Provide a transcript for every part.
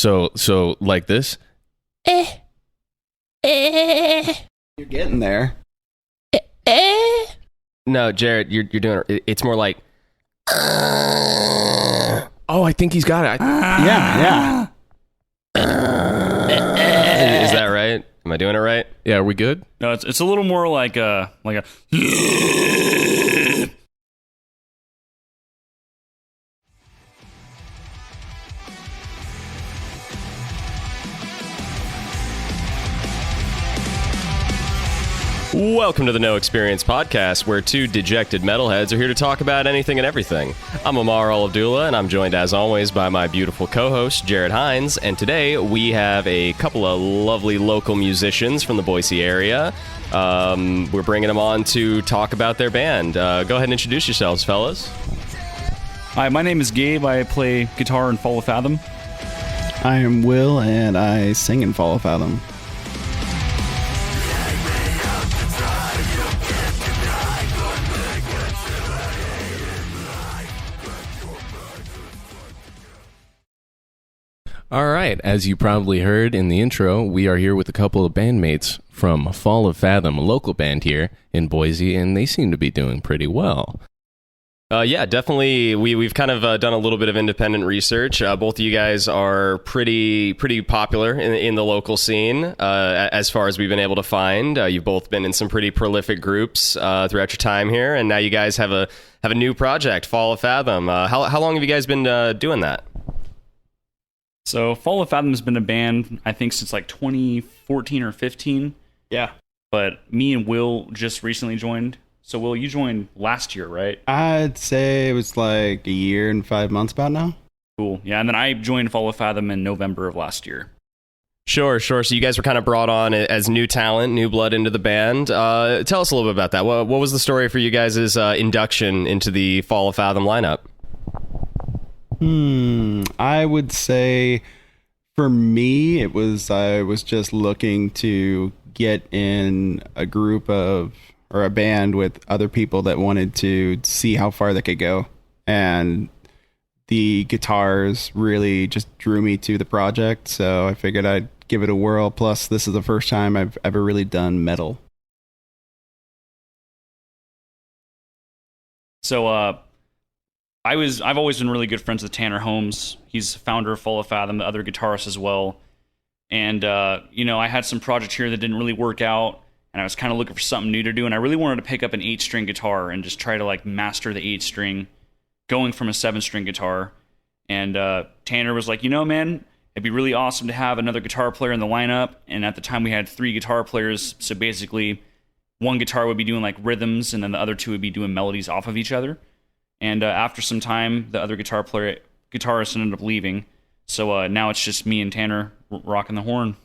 So like this? You're getting there. No, Jared, you're doing it's more like. Oh, I think he's got it. Yeah. Is that right? Am I doing it right? Yeah, are we good? No, it's a little more like a. Welcome to the No Experience Podcast, where two dejected metalheads are here to talk about anything and everything. I'm Ammar Abdullah, and I'm joined as always by my beautiful co-host, Jared Hines, and today we have a couple of lovely local musicians from the Boise area. We're bringing them on to talk about their band. Go ahead and introduce yourselves, fellas. Hi, my name is Gabe. I play guitar in Fall of Fathom. I am Will, and I sing in Fall of Fathom. All right, as you probably heard in the intro, we are here with a couple of bandmates from Fall of Fathom, a local band here in Boise, and they seem to be doing pretty well. Yeah, definitely. We've kind of done a little bit of independent research. Both of you guys are pretty popular in the local scene, as far as we've been able to find. You've both been in some pretty prolific groups throughout your time here, and now you guys have a new project, Fall of Fathom. How long have you guys been doing that? So Fall of Fathom has been a band, I think, since like 2014 or 15. Yeah. But me and Will just recently joined. So Will, you joined last year, right? I'd say it was like a year and 5 months about now. Cool. Yeah, and then I joined Fall of Fathom in November of last year. Sure. So you guys were kind of brought on as new talent, new blood into the band. Tell us a little bit about that. What was the story for you guys' induction into the Fall of Fathom lineup? I would say for me, I was just looking to get in a group or a band with other people that wanted to see how far they could go. And the guitars really just drew me to the project. So I figured I'd give it a whirl. Plus, this is the first time I've ever really done metal. So, I've always been really good friends with Tanner Holmes. He's founder of Fall of Fathom, the other guitarist as well. And, I had some project here that didn't really work out, and I was kind of looking for something new to do, and I really wanted to pick up an 8-string guitar and just try to, master the 8-string, going from a 7-string guitar. And Tanner was like, man, it'd be really awesome to have another guitar player in the lineup. And at the time, we had 3 guitar players, so basically, one guitar would be doing, rhythms, and then the other 2 would be doing melodies off of each other. And after some time, the other guitarist ended up leaving. So now it's just me and Tanner rocking the horn.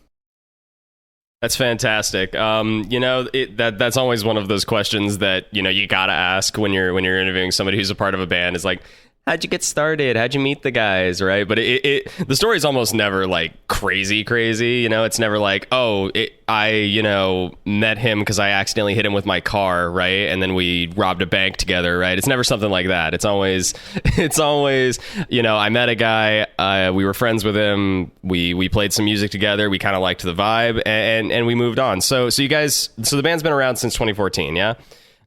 That's fantastic. That's always one of those questions that, you gotta ask when you're interviewing somebody who's a part of a band. Is like, how'd you get started? How'd you meet the guys? Right. But the story's almost never crazy. It's never like, I met him because I accidentally hit him with my car. Right. And then we robbed a bank together. Right. It's never something like that. It's always, I met a guy. We were friends with him. We played some music together. We kind of liked the vibe and we moved on. So the band's been around since 2014. Yeah.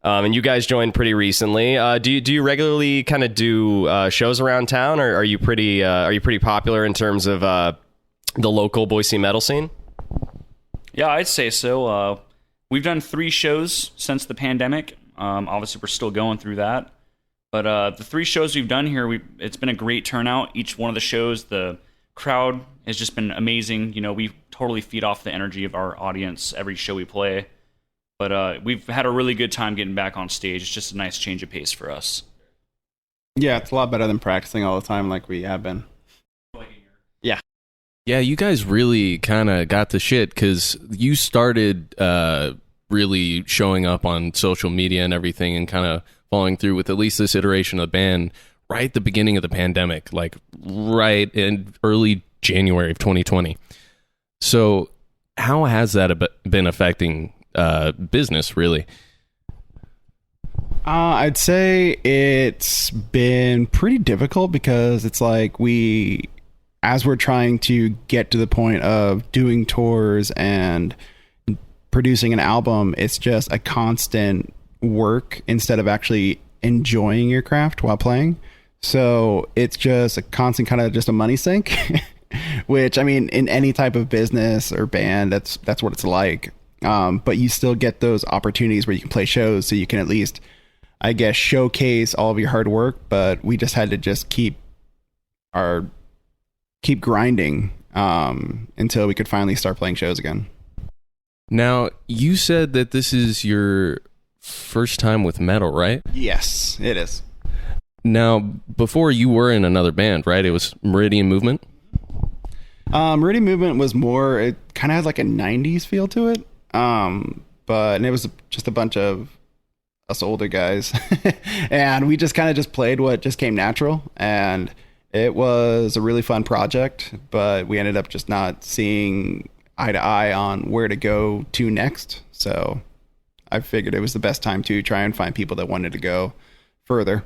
And you guys joined pretty recently. Do you regularly kind of do shows around town, or are you pretty popular in terms of the local Boise metal scene? Yeah, I'd say so. We've done 3 shows since the pandemic. Obviously, we're still going through that. But the 3 shows we've done here, it's been a great turnout. Each one of the shows, the crowd has just been amazing. We totally feed off the energy of our audience every show we play. But we've had a really good time getting back on stage. It's just a nice change of pace for us. Yeah, it's a lot better than practicing all the time like we have been. Yeah. Yeah, you guys really kind of got the shit because you started really showing up on social media and everything and kind of following through with at least this iteration of the band right at the beginning of the pandemic, right in early January of 2020. So how has that been affecting business, really? I'd say it's been pretty difficult because it's like we as we're trying to get to the point of doing tours and producing an album, it's just a constant work instead of actually enjoying your craft while playing. So it's just a constant kind of just a money sink, which, I mean, in any type of business or band, that's what it's like. But you still get those opportunities where you can play shows, so you can at least, I guess, showcase all of your hard work. But we just had to just keep grinding until we could finally start playing shows again. Now, you said that this is your first time with metal, right? Yes, it is. Now, before you were in another band, right? It was Meridian Movement? Meridian Movement was more, it kind of had like a 90s feel to it. And it was just a bunch of us older guys. And we just kind of just played what just came natural. And it was a really fun project, but we ended up just not seeing eye to eye on where to go to next. So I figured it was the best time to try and find people that wanted to go further.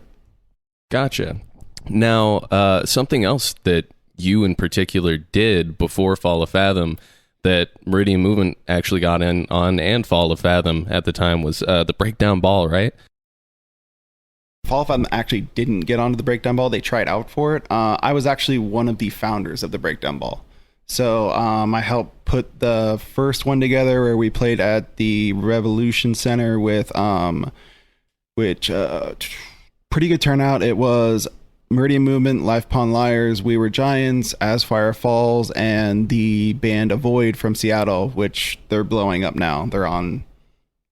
Gotcha. Now, something else that you in particular did before Fall of Fathom that Meridian Movement actually got in on, and Fall of Fathom at the time, was the Breakdown Ball, right? Fall of Fathom actually didn't get onto the Breakdown Ball. They tried out for it. I was actually one of the founders of the Breakdown Ball. So I helped put the first one together, where we played at the Revolution Center with pretty good turnout. It was Meridian Movement, Life Upon Liars, We Were Giants, As Fire Falls, and the band Avoid from Seattle, which they're blowing up now. They're on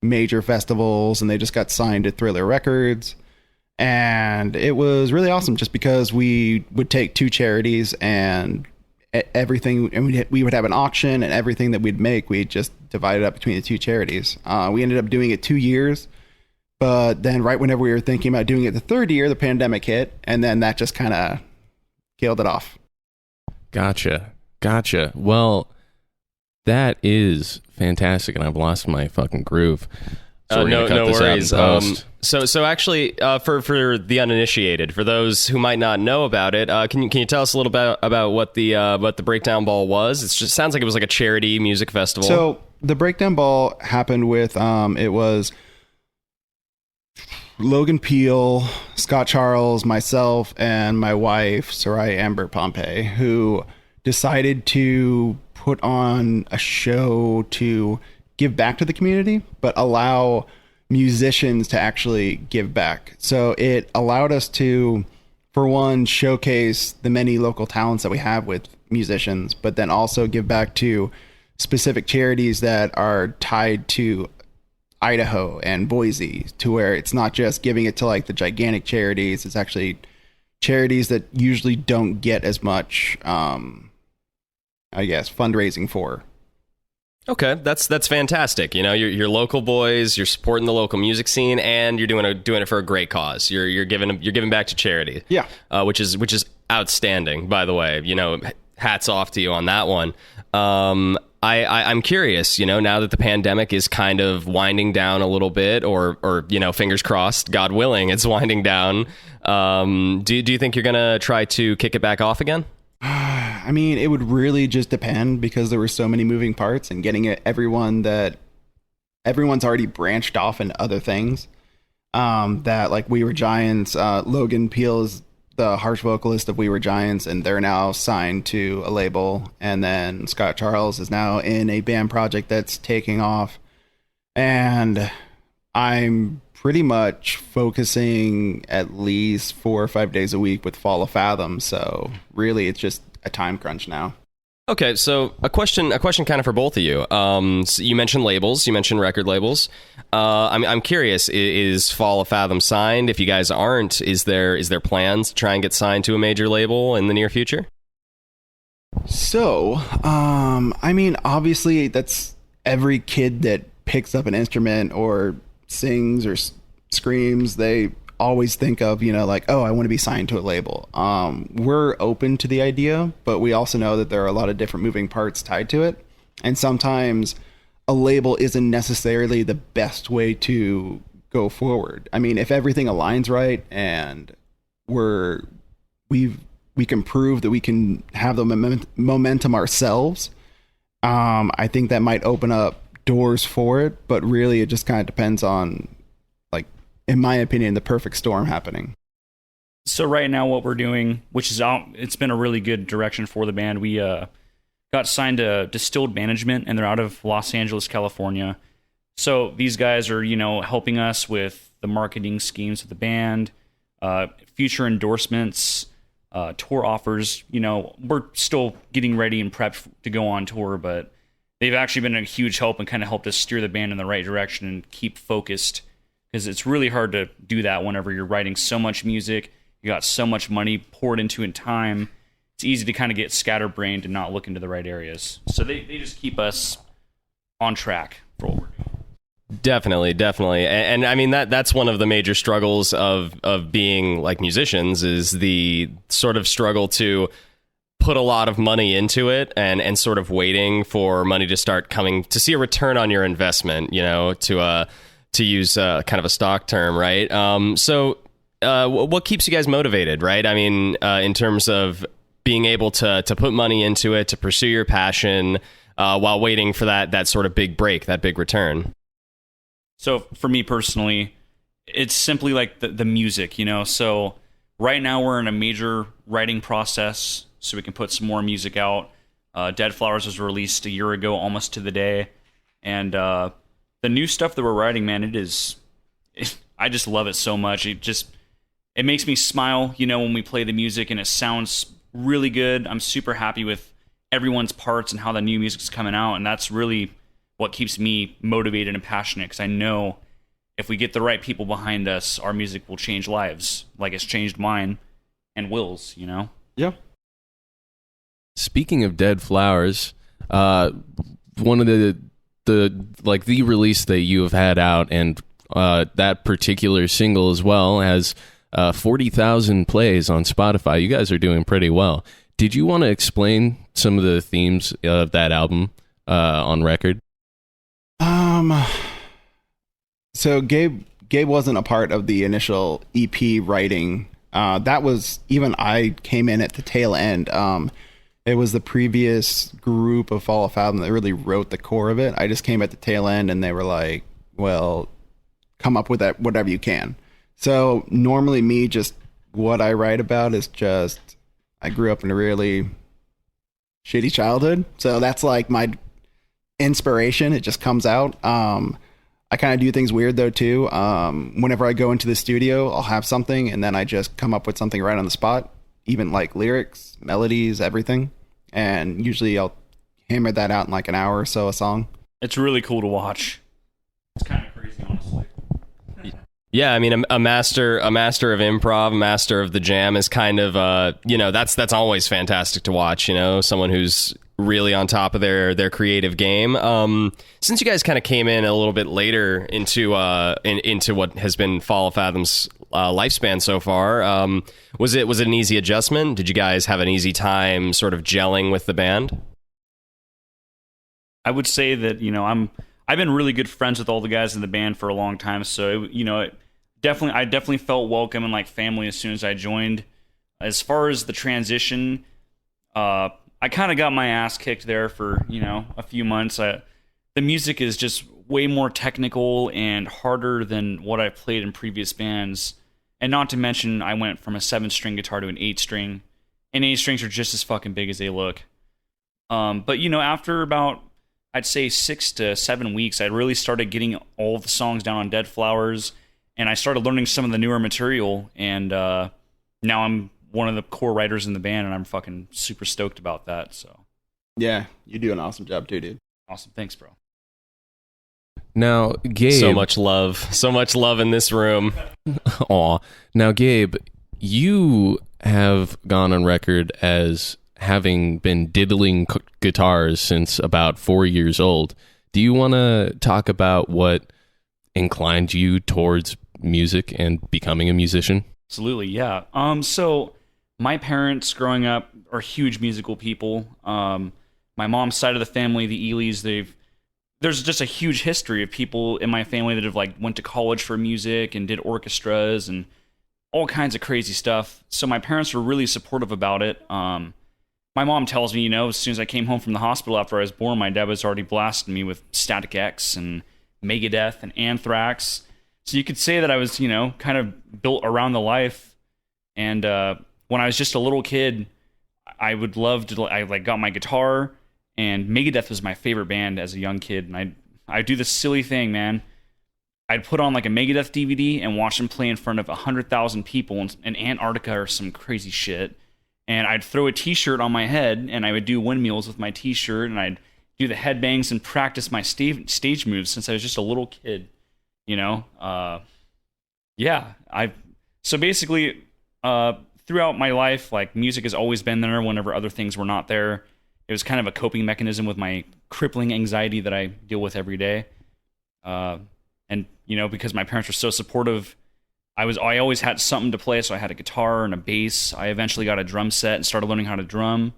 major festivals, and they just got signed to Thriller Records. And it was really awesome just because we would take two charities and everything, and we would have an auction, and everything that we'd make, we'd just divide it up between the two charities. We ended up doing it 2 years. But then right whenever we were thinking about doing it the third year, the pandemic hit, and then that just kind of killed it off. Gotcha. Well, that is fantastic, and I've lost my fucking groove. So no worries. So actually, for the uninitiated, for those who might not know about it, can you tell us a little bit about what the Breakdown Ball was? It just sounds like it was like a charity music festival. So the Breakdown Ball happened with it was Logan Peele, Scott Charles, myself, and my wife, Sarai Amber Pompey, who decided to put on a show to give back to the community, but allow musicians to actually give back. So it allowed us to, for one, showcase the many local talents that we have with musicians, but then also give back to specific charities that are tied to Idaho and Boise, to where it's not just giving it to like the gigantic charities. It's actually charities that usually don't get as much, I guess, fundraising for. Okay, that's fantastic. You know, you're local boys, you're supporting the local music scene, and you're doing it for a great cause. You're giving back to charity. Yeah, which is outstanding, by the way. You know, hats off to you on that one. I'm curious, you know, now that the pandemic is kind of winding down a little bit, or you know, fingers crossed, God willing, it's winding down. Do you think you're gonna try to kick it back off again? I mean, it would really just depend, because there were so many moving parts, and getting everyone's already branched off into other things. That, like, We Were Giants, Logan Peele is the harsh vocalist of We Were Giants, and they're now signed to a label. And then Scott Charles is now in a band project that's taking off. And I'm pretty much focusing at least 4 or 5 days a week with Fall of Fathom. So really, it's just a time crunch now. Okay, so a question kind of for both of you. So you mentioned labels, you mentioned record labels. I'm curious, is Fall of Fathom signed? If you guys aren't, is there plans to try and get signed to a major label in the near future? So, I mean, obviously that's every kid that picks up an instrument or sings or screams, they always think of, you know, like, oh, I want to be signed to a label. We're open to the idea, but we also know that there are a lot of different moving parts tied to it. And sometimes a label isn't necessarily the best way to go forward. I mean, if everything aligns right and we've we can prove that we can have the momentum ourselves, I think that might open up doors for it. But really, it just kind of depends on, like, in my opinion, the perfect storm happening. So right now what we're doing, which is out, it's been a really good direction for the band. We got signed to Distilled Management, and they're out of Los Angeles, California. So these guys are, helping us with the marketing schemes of the band, future endorsements, tour offers. We're still getting ready and prepped to go on tour, but they've actually been a huge help and kind of helped us steer the band in the right direction and keep focused, because it's really hard to do that whenever you're writing so much music. You got so much money poured into it in time. It's easy to kind of get scatterbrained and not look into the right areas. So they just keep us on track for what we're doing. Definitely. And I mean, that's one of the major struggles of being like musicians, is the sort of struggle to put a lot of money into it and sort of waiting for money to start coming, to see a return on your investment, to use kind of a stock term, right? So what keeps you guys motivated, right? I mean, in terms of being able to put money into it, to pursue your passion, while waiting for that sort of big break, that big return. So for me personally, it's simply like the music, So right now we're in a major writing process, so we can put some more music out. Dead Flowers was released a year ago, almost to the day, and the new stuff that we're writing, man, I just love it so much. It makes me smile, when we play the music, and it sounds really good. I'm super happy with everyone's parts and how the new music's coming out, and that's really what keeps me motivated and passionate, because I know if we get the right people behind us, our music will change lives, like it's changed mine and Will's, Yeah. Speaking of Dead Flowers, one of the release that you have had out, and that particular single as well, has 40,000 plays on Spotify. You guys are doing pretty well. Did you want to explain some of the themes of that album on record? So Gabe wasn't a part of the initial EP writing. That was, even I came in at the tail end. It was the previous group of Fall of Fathom that really wrote the core of it. I just came at the tail end, and they were like, well, come up with that, whatever you can. So normally just what I write about is just, I grew up in a really shitty childhood. So that's like my inspiration. It just comes out. I kind of do things weird though too. Whenever I go into the studio, I'll have something, and then I just come up with something right on the spot, even like lyrics, melodies, everything. And usually I'll hammer that out in like an hour or so a song. It's really cool to watch. It's kind of crazy, honestly. Yeah, I mean, a master of improv, a master of the jam is kind of, that's always fantastic to watch. Someone who's really on top of their creative game. Since you guys kind of came in a little bit later into what has been Fall of Fathom's lifespan so far, was it an easy adjustment? Did you guys have an easy time sort of gelling with the band? I would say that I've been really good friends with all the guys in the band for a long time, so I definitely felt welcome and like family as soon as I joined. As far as the transition, I kind of got my ass kicked there for a few months. The music is just way more technical and harder than what I played in previous bands, and not to mention I went from a 7-string guitar to an 8-string, and 8 strings are just as fucking big as they look. But after about, I'd say 6 to 7 weeks, I really started getting all the songs down on Dead Flowers, and I started learning some of the newer material, and now I'm one of the core writers in the band, and I'm fucking super stoked about that. So, yeah, you do an awesome job too, dude. Awesome, thanks, bro. Now, Gabe, so much love in this room. Aw. Now, Gabe, you have gone on record as having been diddling guitars since about 4 years old. Do you want to talk about what inclined you towards music and becoming a musician? Absolutely, yeah. So my parents growing up are huge musical people. My mom's side of the family, the Elys, there's just a huge history of people in my family that have like went to college for music and did orchestras and all kinds of crazy stuff. So my parents were really supportive about it. My mom tells me, as soon as I came home from the hospital after I was born, my dad was already blasting me with Static X and Megadeth and Anthrax. So you could say that I was, kind of built around the life. And when I was just a little kid, I would love to, I got my guitar, and Megadeth was my favorite band as a young kid. And I'd do this silly thing, man. I'd put on like a Megadeth DVD and watch them play in front of 100,000 people in Antarctica or some crazy shit. And I'd throw a t-shirt on my head, and I would do windmills with my t-shirt, and I'd do the headbangs and practice my stage moves since I was just a little kid, So basically, throughout my life, like, music has always been there whenever other things were not there. It was kind of a coping mechanism with my crippling anxiety that I deal with every day. And because my parents were so supportive, I always had something to play. So I had a guitar and a bass. I eventually got a drum set and started learning how to drum.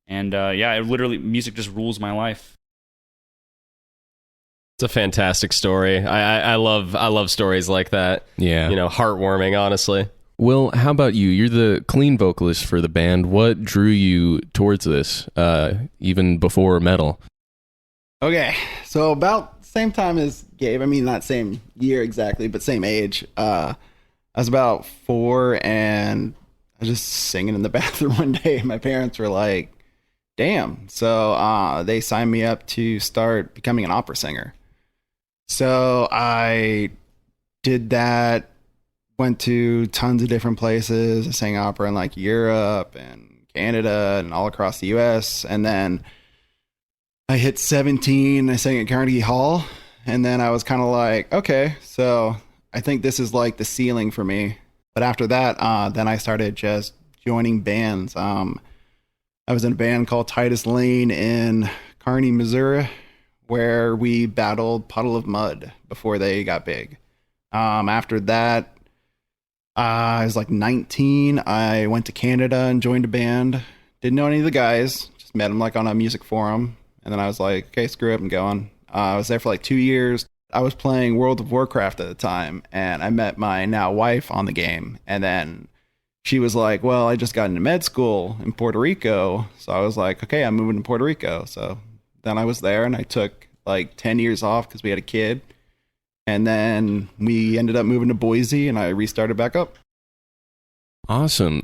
And it literally, music just rules my life. It's a fantastic story. I love stories like that. Yeah. Heartwarming, honestly. Will, how about you? You're the clean vocalist for the band. What drew you towards this, even before metal? Okay, so about same time as Gabe. I mean, not same year exactly, but same age. I was about 4, and I was just singing in the bathroom one day. My parents were like, damn. So they signed me up to start becoming an opera singer. So I did that, went to tons of different places. I sang opera in like Europe and Canada and all across the US. And then I hit 17, I sang at Carnegie Hall. And then I was kind of like, okay, so I think this is like the ceiling for me. But after that, then I started just joining bands. I was in a band called Titus Lane in Kearney, Missouri, where we battled Puddle of Mud before they got big. After that, I was like 19. I went to Canada and joined a band. Didn't know any of the guys, just met them like on a music forum. And then I was like, okay, screw it, I'm going. I was there for like 2 years. I was playing World of Warcraft at the time, and I met my now wife on the game. And then she was like, well, I just got into med school in Puerto Rico. So I was like, okay, I'm moving to Puerto Rico. So then I was there, and I took like 10 years off because we had a kid. And then we ended up moving to Boise, and I restarted back up. Awesome.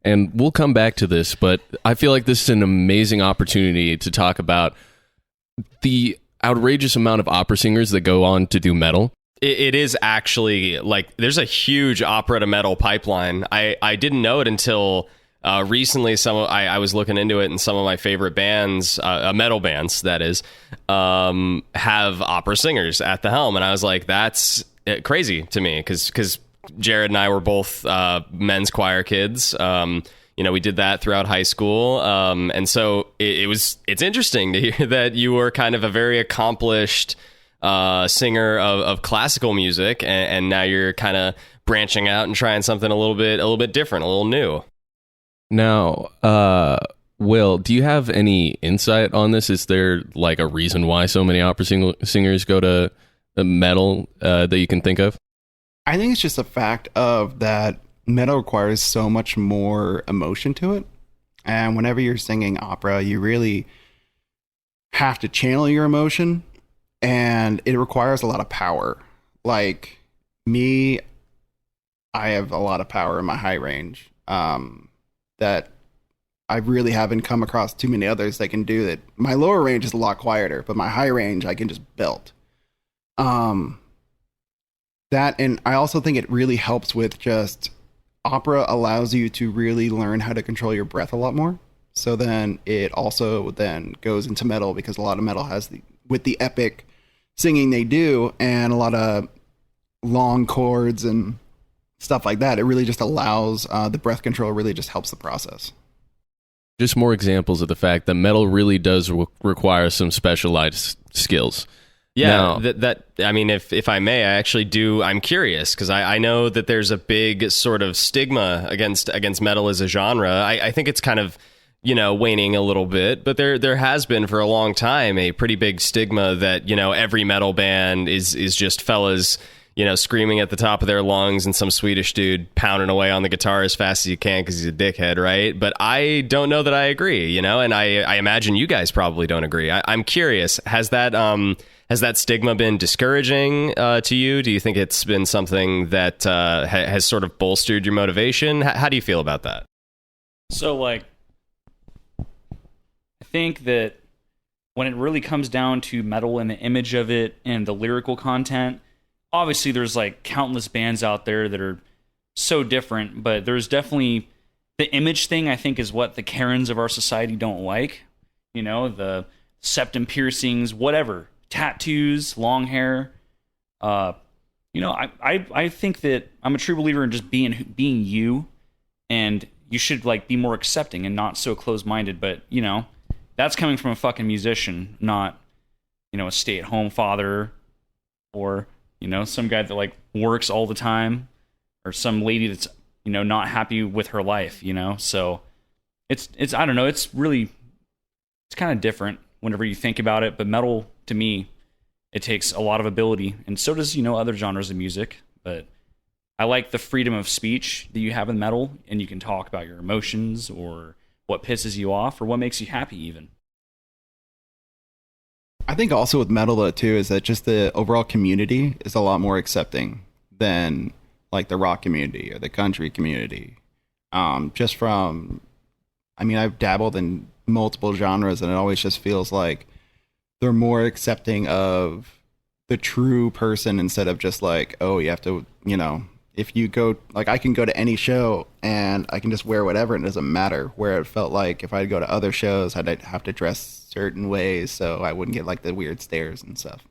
And we'll come back to this, but I feel like this is an amazing opportunity to talk about the outrageous amount of opera singers that go on to do metal. It is actually, like, there's a huge opera to metal pipeline. I didn't know it until recently. I was looking into it, and some of my favorite bands, metal bands, that is, have opera singers at the helm. And I was like, that's crazy to me, because Jared and I were both men's choir kids. We did that throughout high school. And so it's interesting to hear that you were kind of a very accomplished singer of classical music, and now you're kind of branching out and trying something a little bit different, a little new. Now, Will, do you have any insight on this? Is there like a reason why so many opera singers go to metal that you can think of? I think it's just a fact of that metal requires so much more emotion to it. And whenever you're singing opera, you really have to channel your emotion, and it requires a lot of power. Like me, I have a lot of power in my high range that I really haven't come across too many others that can do that. My lower range is a lot quieter, but my high range, I can just belt. That, and I also think it really helps with just opera allows you to really learn how to control your breath a lot more. So then it also then goes into metal, because a lot of metal has with the epic singing they do and a lot of long chords and stuff like that. It really just allows the breath control really just helps the process. Just more examples of the fact that metal really does require some specialized skills. Yeah, that I mean, if I may, I actually do. I'm curious, because I know that there's a big sort of stigma against metal as a genre. I think it's kind of, waning a little bit, but there has been for a long time a pretty big stigma that, every metal band is just fellas, screaming at the top of their lungs and some Swedish dude pounding away on the guitar as fast as you can because he's a dickhead, right? But I don't know that I agree, and I imagine you guys probably don't agree. I'm curious, has that stigma been discouraging to you? Do you think it's been something that has sort of bolstered your motivation? How do you feel about that? So, like, I think that when it really comes down to metal and the image of it and the lyrical content, obviously there's like countless bands out there that are so different, but there's definitely the image thing, I think, is what the Karens of our society don't like. The septum piercings, whatever, tattoos, long hair. I think that I'm a true believer in just being you, and you should like be more accepting and not so close-minded. But that's coming from a fucking musician, not a stay-at-home father, or some guy that like works all the time, or some lady that's not happy with her life. So it's I don't know. It's kind of different whenever you think about it. But metal, to me, it takes a lot of ability, and so does other genres of music. But I like the freedom of speech that you have in metal, and you can talk about your emotions or what pisses you off or what makes you happy even. I think also with metal though too is that just the overall community is a lot more accepting than like the rock community or the country community. Just from, I've dabbled in multiple genres, and it always just feels like they're more accepting of the true person instead of just like, oh, you have to, if you go, like, I can go to any show and I can just wear whatever and it doesn't matter. Where it felt like if I'd go to other shows, I'd have to dress certain ways so I wouldn't get like the weird stares and stuff.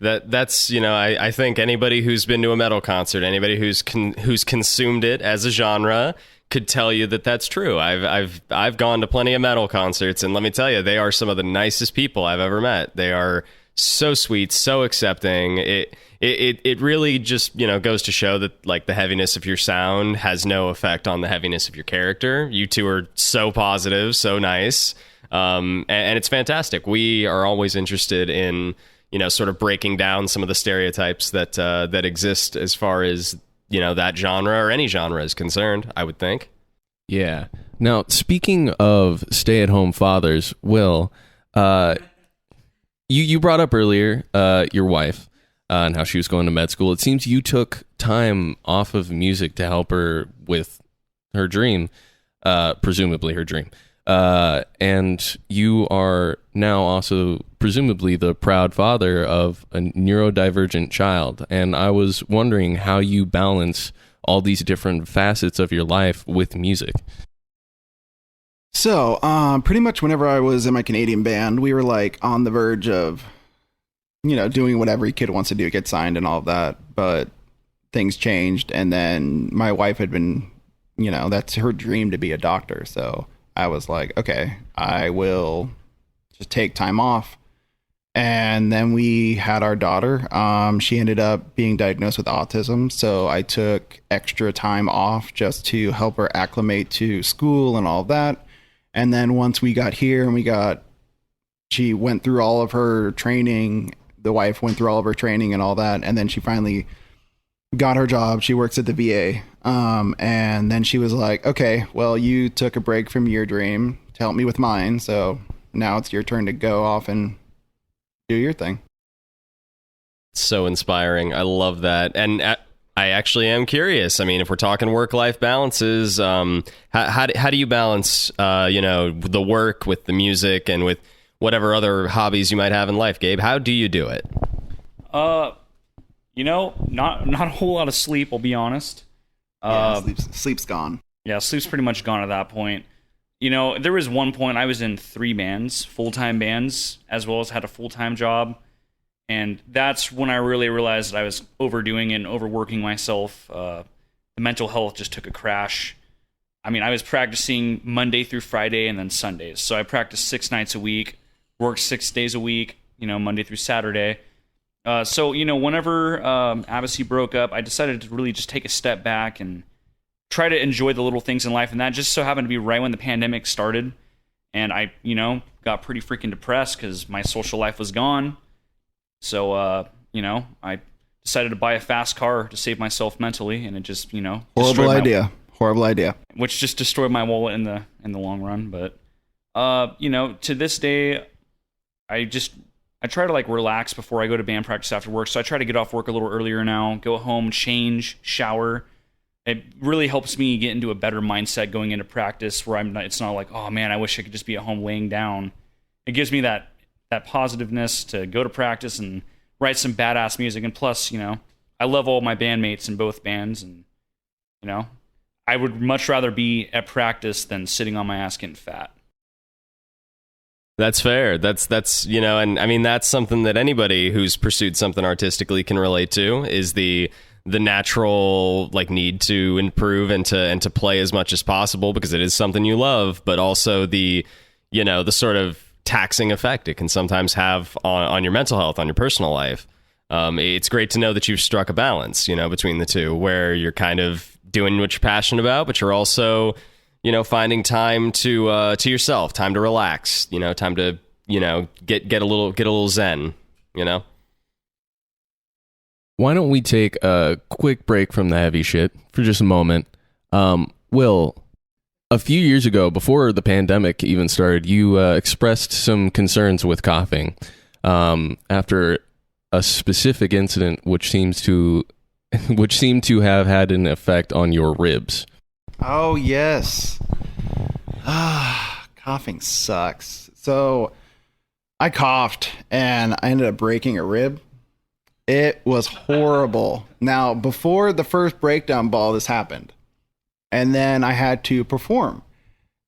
That's I think anybody who's been to a metal concert, anybody who's consumed it as a genre, could tell you that that's true. I've gone to plenty of metal concerts, and let me tell you, they are some of the nicest people I've ever met. They are so sweet, so accepting. It really just goes to show that like the heaviness of your sound has no effect on the heaviness of your character. You two are so positive, so nice, and it's fantastic. We are always interested in sort of breaking down some of the stereotypes that exist as far as that genre or any genre is concerned, I would think. Yeah. Now, speaking of stay-at-home fathers, Will, you brought up earlier your wife and how she was going to med school. It seems you took time off of music to help her with her dream, presumably her dream. And you are now also presumably the proud father of a neurodivergent child. And I was wondering how you balance all these different facets of your life with music. So, pretty much whenever I was in my Canadian band, we were like on the verge of, doing what every kid wants to do, get signed and all of that. But things changed. And then my wife had been, that's her dream to be a doctor. So I was like, okay, I will just take time off. And then we had our daughter. She ended up being diagnosed with autism. So I took extra time off just to help her acclimate to school and all of that. And then once we got here and she went through all of her training, the wife went through all of her training and all that. And then she finally got her job. She works at the VA. And then she was like, okay, well, you took a break from your dream to help me with mine. So now it's your turn to go off and do your thing. So inspiring. I love that. And I actually am curious. I mean, if we're talking work-life balances, how do you balance, the work with the music and with whatever other hobbies you might have in life, Gabe? How do you do it? Not a whole lot of sleep, I'll be honest. Sleep's gone. Yeah, sleep's pretty much gone at that point. There was one point I was in 3 bands, full-time bands, as well as had a full-time job. And that's when I really realized that I was overdoing it and overworking myself. The mental health just took a crash. I mean, I was practicing Monday through Friday and then Sundays. So I practiced 6 nights a week, worked 6 days a week, Monday through Saturday. So whenever Abbasi broke up, I decided to really just take a step back and try to enjoy the little things in life. And that just so happened to be right when the pandemic started. And I, got pretty freaking depressed because my social life was gone. So, I decided to buy a fast car to save myself mentally, and it just, Horrible idea. Which just destroyed my wallet in the long run. But to this day, I try to like relax before I go to band practice after work. So I try to get off work a little earlier now, go home, change, shower. It really helps me get into a better mindset going into practice where it's not like, oh man, I wish I could just be at home laying down. It gives me that positiveness to go to practice and write some badass music. And plus, I love all my bandmates in both bands, and I would much rather be at practice than sitting on my ass getting fat. That's fair. That's and I mean that's something that anybody who's pursued something artistically can relate to, is the natural like need to improve and to play as much as possible because it is something you love, but also the the sort of taxing effect it can sometimes have on your mental health, on your personal life. It's great to know that you've struck a balance, between the two, where you're kind of doing what you're passionate about, but you're also, finding time to yourself, time to relax, time to, get a little zen, Why don't we take a quick break from the heavy shit for just a moment? Will, a few years ago, before the pandemic even started, you expressed some concerns with coughing after a specific incident which seemed to have had an effect on your ribs. Oh, yes. Coughing sucks. So I coughed and I ended up breaking a rib. It was horrible. Now, before the first breakdown ball, this happened. And then I had to perform.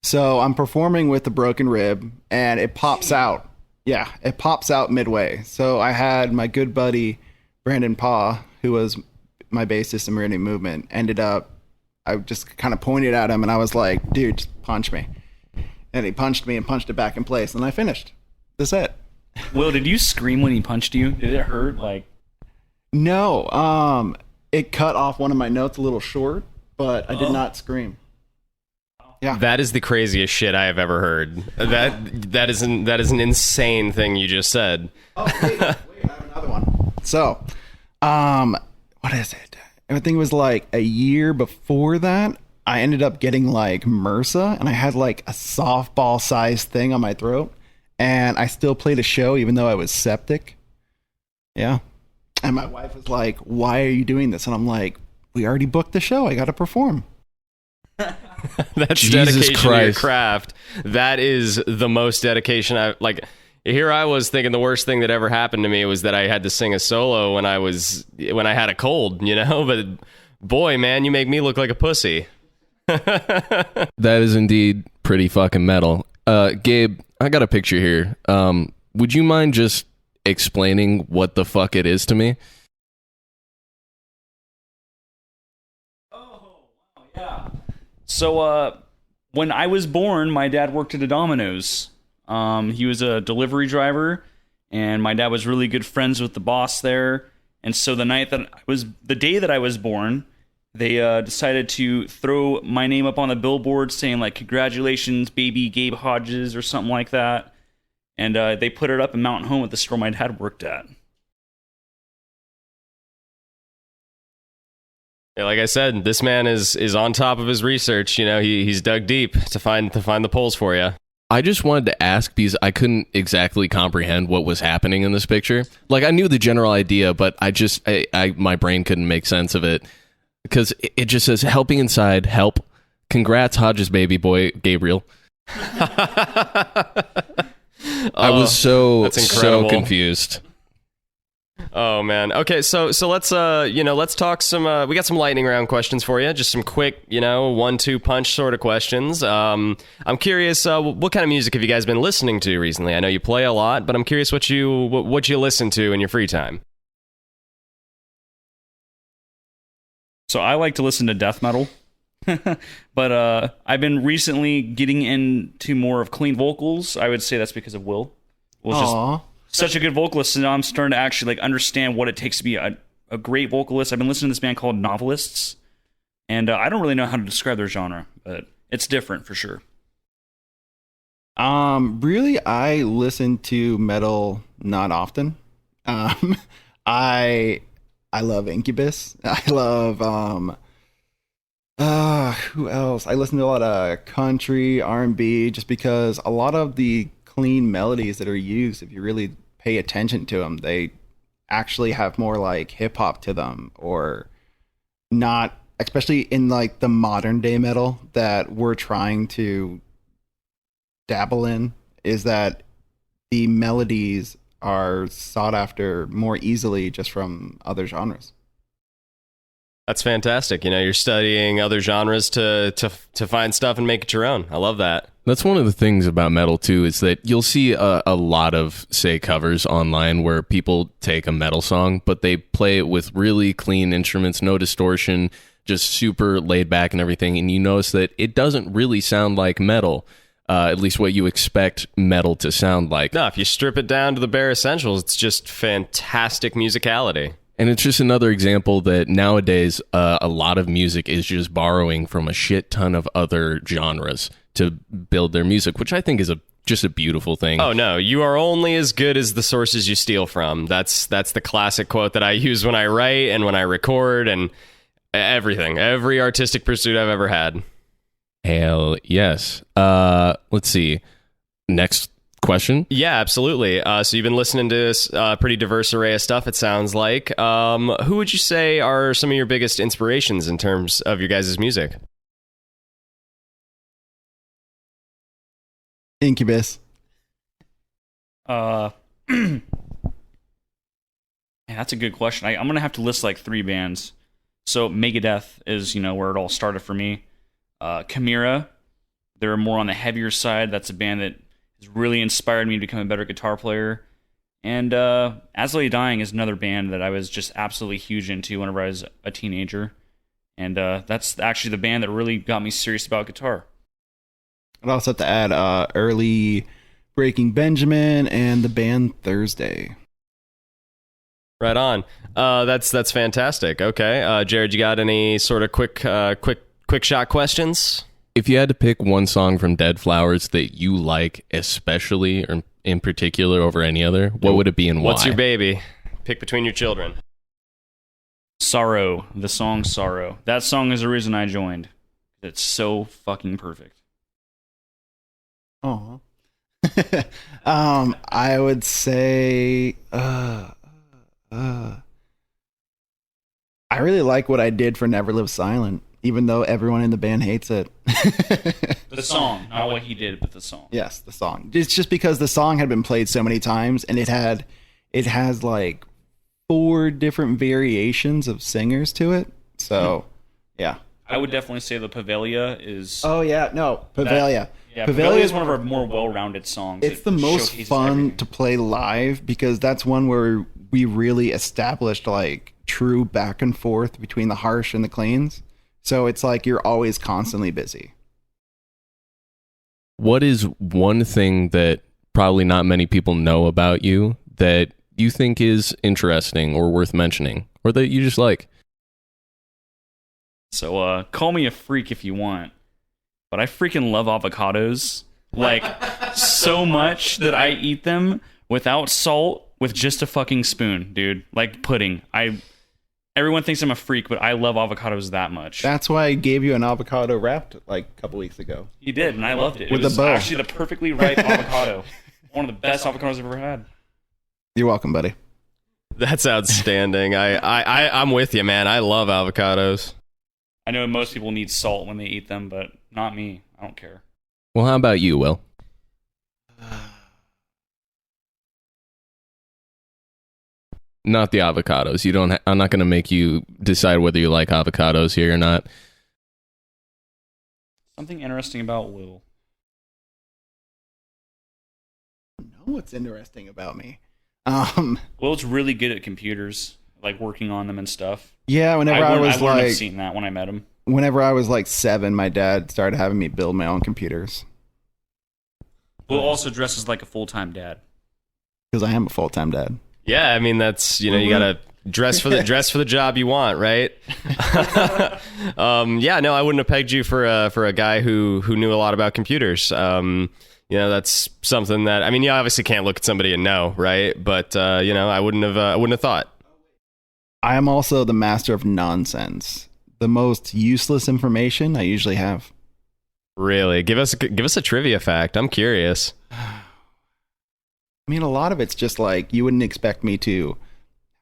So I'm performing with the broken rib and it pops out. Yeah, it pops out midway. So I had my good buddy, Brandon Paw, who was my bassist in Meridian Movement, I just kind of pointed at him and I was like, dude, just punch me. And he punched me and punched it back in place and I finished. That's it. Will, did you scream when he punched you? Did it hurt? No, it cut off one of my notes a little short, but I did not scream. Yeah. That is the craziest shit I have ever heard. That is an insane thing you just said. Oh, wait, I have another one. So, what is it? I think it was like a year before that, I ended up getting like MRSA, and I had like a softball sized thing on my throat, and I still played a show even though I was septic. Yeah. And my wife was like, why are you doing this? And I'm like, we already booked the show. I got to perform. That's Jesus dedication Christ. to your craft. That is the most dedication here I was thinking the worst thing that ever happened to me was that I had to sing a solo when I had a cold, but boy, man, you make me look like a pussy. That is indeed pretty fucking metal. Gabe, I got a picture here. Would you mind just explaining what the fuck it is to me? Oh, yeah. So, when I was born, my dad worked at a Domino's. He was a delivery driver, and my dad was really good friends with the boss there. And so the day that I was born, they decided to throw my name up on the billboard saying like, congratulations, baby Gabe Hodges or something like that. And they put it up in Mountain Home at the store my dad worked at. Yeah, like I said, this man is on top of his research. He's dug deep to find the polls for you. I just wanted to ask because I couldn't exactly comprehend what was happening in this picture. Like, I knew the general idea, but my brain couldn't make sense of it because it just says helping inside, help. Congrats, Hodges baby boy, Gabriel. I was so confused. Oh man. Okay, so let's talk some we got some lightning round questions for you. Just some quick, 1-2 punch sort of questions. I'm curious what kind of music have you guys been listening to recently? I know you play a lot, but I'm curious what you listen to in your free time. So I like to listen to death metal. But I've been recently getting into more of clean vocals. I would say that's because of Will. Will's just such a good vocalist, and now I'm starting to actually understand what it takes to be a great vocalist. I've been listening to this band called Novelists, and I don't really know how to describe their genre, but it's different for sure. Really, I listen to metal not often. I I love Incubus. I love who else? I listen to a lot of country, R&B, just because a lot of the clean melodies that are used, if you really pay attention to them, they actually have more like hip hop to them, or not, especially in like the modern day metal that we're trying to dabble in, is that the melodies are sought after more easily just from other genres. That's fantastic. You know, you're studying other genres to find stuff and make it your own. I love that. That's one of the things about metal too, is that you'll see a lot of, say, covers online where people take a metal song, but they play it with really clean instruments, no distortion, just super laid back and everything. And you notice that it doesn't really sound like metal, at least what you expect metal to sound like. No, if you strip it down to the bare essentials, it's just fantastic musicality. And it's just another example that nowadays a lot of music is just borrowing from a shit ton of other genres to build their music, which I think is just a beautiful thing. Oh no, you are only as good as the sources you steal from. That's the classic quote that I use when I write and when I record and everything. Every artistic pursuit I've ever had. Hell yes. Let's see. Next question. Yeah, absolutely. So you've been listening to this pretty diverse array of stuff, it sounds like. Who would you say are some of your biggest inspirations in terms of your guys' music? Incubus. Yeah, that's a good question. I'm gonna have to list like 3 bands. So Megadeth is, where it all started for me. Chimera, they're more on the heavier side. That's a band that has really inspired me to become a better guitar player. And As Lay Dying is another band that I was just absolutely huge into whenever I was a teenager. And that's actually the band that really got me serious about guitar. I'd also have to add early Breaking Benjamin and the band Thursday. Right on. That's fantastic. Okay, Jared, you got any sort of quick shot questions? If you had to pick one song from Dead Flowers that you like especially or in particular over any other, what would it be and why? What's your baby? Pick between your children. Sorrow, the song Sorrow. That song is the reason I joined. It's so fucking perfect. Oh. I would say I really like What I Did for Never Live Silent, even though everyone in the band hates it. The song, not what he did, but the song. Yes, the song. It's just because the song had been played so many times, and it has like 4 different variations of singers to it. So, yeah. I would definitely say the Pavelia is... Oh, yeah. No, Pavelia. Pavelia is one of our more well-rounded songs. It's the most fun everything to play live because that's one where we really established like true back and forth between the harsh and the cleans. So it's like you're always constantly busy. What is one thing that probably not many people know about you that you think is interesting or worth mentioning, or that you just like? So call me a freak if you want, but I freaking love avocados, like so much that I eat them without salt with just a fucking spoon, dude. Like pudding. Everyone thinks I'm a freak, but I love avocados that much. That's why I gave you an avocado wrapped like a couple weeks ago. He did, and I loved it. With It was a bow. actually the perfectly ripe avocado. One of the best avocados I've ever had. You're welcome, buddy. That's outstanding. I'm with you, man. I love avocados. I know most people need salt when they eat them, but not me. I don't care. Well, how about you, Will? Not the avocados. You don't. I'm not going to make you decide whether you like avocados here or not. Something interesting about Will. I know what's interesting about me. Will's really good at computers, like working on them and stuff. Yeah, I wouldn't have like seen that when I met him. whenever I was like 7, my dad started having me build my own computers Will also dresses like a full-time dad. because I am a full-time dad. Yeah, I mean that's you gotta dress for the job you want, right? Yeah, no, I wouldn't have pegged you for a guy who knew a lot about computers. That's something that you obviously can't look at somebody and know, right? But I wouldn't have thought. I am also the master of nonsense. The most useless information I usually have. Really? Give us a trivia fact. I'm curious. I mean, a lot of it's just like you wouldn't expect me to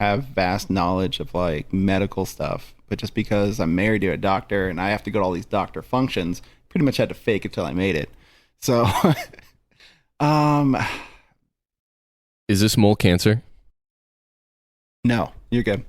have vast knowledge of like medical stuff, but just because I'm married to a doctor and I have to go to all these doctor functions, pretty much had to fake it till I made it. So, Is this mole cancer? no, you're good.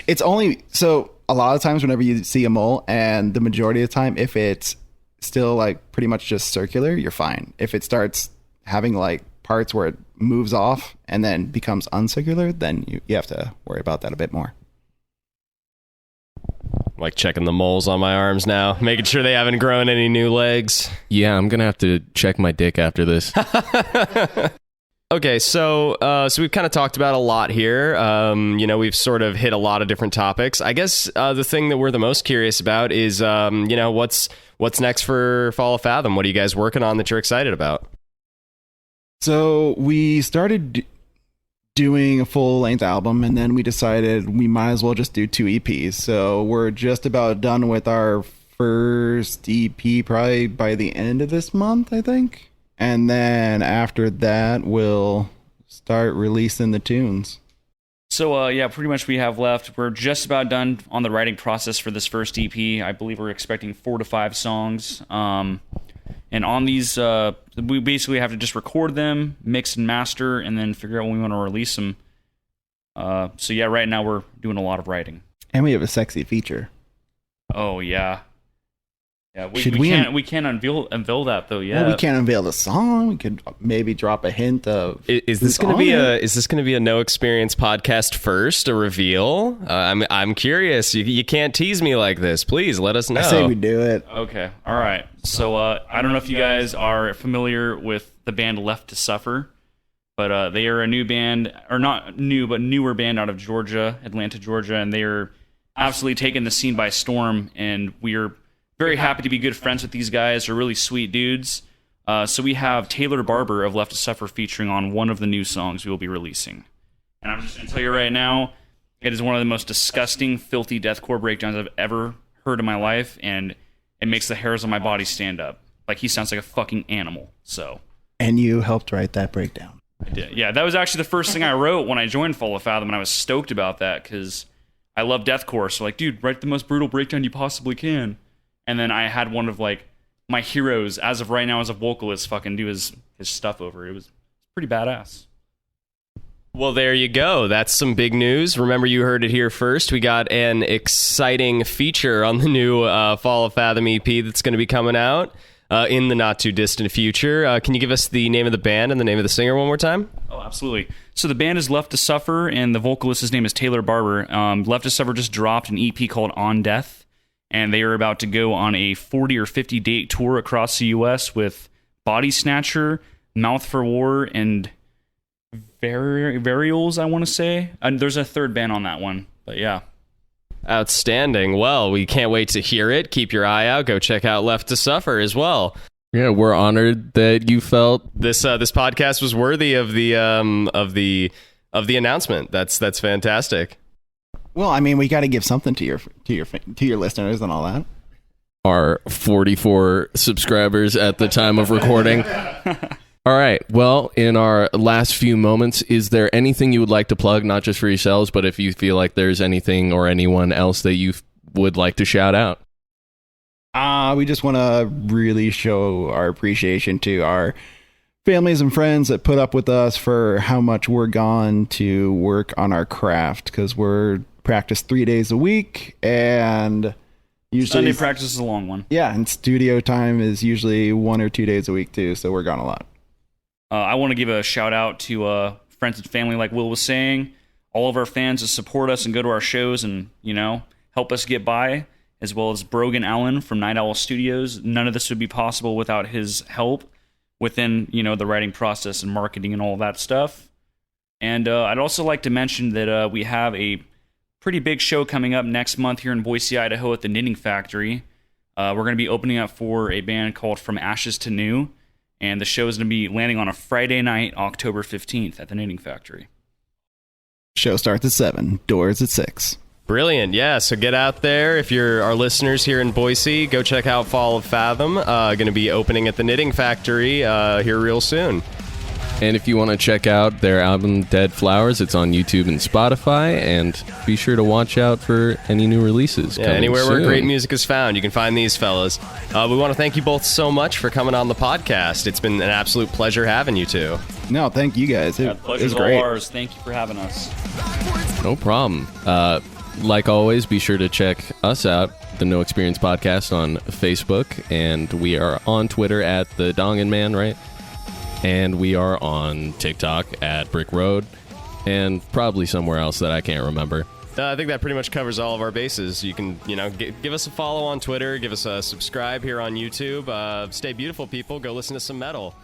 It's only so a lot of times whenever you see a mole, and the majority of the time, if it's still like pretty much just circular, you're fine. If it starts having like parts where it moves off and then becomes uncircular, then you have to worry about that a bit more. Like checking the moles on my arms now, making sure they haven't grown any new legs. Yeah, I'm gonna have to check my dick after this. Okay, so we've kind of talked about a lot here. We've sort of hit a lot of different topics. I guess the thing that we're the most curious about is, what's next for Fall of Fathom? What are you guys working on that you're excited about? So we started doing a full-length album, and then we decided we might as well just do 2 EPs. So we're just about done with our first EP, probably by the end of this month, I think. And then after that, we'll start releasing the tunes. So, pretty much we have left. We're just about done on the writing process for this first EP. I believe we're expecting 4 to 5 songs. And on these, we basically have to just record them, mix and master, and then figure out when we want to release them. Right now we're doing a lot of writing. And we have a sexy feature. Oh, yeah. Yeah, we can't unveil that though yet. Well, we can't unveil the song. We could maybe drop a hint of. Is this going to be a no experience podcast first? A reveal? I'm curious. You can't tease me like this. Please let us know. I say we do it. Okay. All right. So I don't know if you guys are familiar with the band Left to Suffer, but they are a new band, or not new, but newer band out of Georgia, Atlanta, Georgia, and they are absolutely taking the scene by storm. And we're very happy to be good friends with these guys. They're really sweet dudes. So we have Taylor Barber of Left to Suffer featuring on one of the new songs we will be releasing. And I'm just going to tell you right now, it is one of the most disgusting, filthy deathcore breakdowns I've ever heard in my life, and it makes the hairs on my body stand up. Like, he sounds like a fucking animal. So. And you helped write that breakdown. I did. Yeah, that was actually the first thing I wrote when I joined Fall of Fathom, and I was stoked about that because I love deathcore. So, like, dude, write the most brutal breakdown you possibly can. And then I had one of, like, my heroes, as of right now, as a vocalist, fucking do his stuff over. It was pretty badass. Well, there you go. That's some big news. Remember, you heard it here first. We got an exciting feature on the new Fall of Fathom EP that's going to be coming out in the not-too-distant future. Can you give us the name of the band and the name of the singer one more time? Oh, absolutely. So the band is Left to Suffer, and the vocalist, his name is Taylor Barber. Left to Suffer just dropped an EP called On Death. And they are about to go on a 40 or 50 date tour across the U.S. with Body Snatcher, Mouth for War, and Varials, I want to say. And there's a third band on that one, but yeah. Outstanding. Well, we can't wait to hear it. Keep your eye out. Go check out Left to Suffer as well. Yeah, we're honored that you felt this podcast was worthy of the announcement. That's fantastic. Well, I mean, we got to give something to your listeners and all that. Our 44 subscribers at the time of recording. All right. Well, in our last few moments, is there anything you would like to plug, not just for yourselves, but if you feel like there's anything or anyone else that you would like to shout out? We just want to really show our appreciation to our families and friends that put up with us for how much we're gone to work on our craft, because we're practice 3 days a week, and usually Sunday practice is a long one. Yeah, and studio time is usually 1 or 2 days a week too, so we're gone a lot. I want to give a shout out to friends and family, like Will was saying, all of our fans that support us and go to our shows and, help us get by, as well as Brogan Allen from Night Owl Studios. None of this would be possible without his help within, the writing process and marketing and all that stuff. And I'd also like to mention that we have a pretty big show coming up next month here in Boise, Idaho at the Knitting Factory. We're going to be opening up for a band called From Ashes to New, and the show is going to be landing on a Friday night, October 15th at the Knitting Factory. Show starts at 7. Doors at 6. Brilliant. Yeah, so get out there. If you're our listeners here in Boise, go check out Fall of Fathom. Going to be opening at the Knitting Factory here real soon. And if you want to check out their album Dead Flowers, it's on YouTube and Spotify. And be sure to watch out for any new releases. Yeah, anywhere where great music is found, you can find these fellas. We want to thank you both so much for coming on the podcast. It's been an absolute pleasure having you two. No, thank you guys. It The pleasure's was great. all ours. Thank you for having us. No problem. Like always, be sure to check us out, the No Experience Podcast, on Facebook. And we are on Twitter at the Dongan Man, right? And we are on TikTok at Brick Road, and probably somewhere else that I can't remember. I think that pretty much covers all of our bases. You can, give us a follow on Twitter, give us a subscribe here on YouTube. Stay beautiful, people. Go listen to some metal.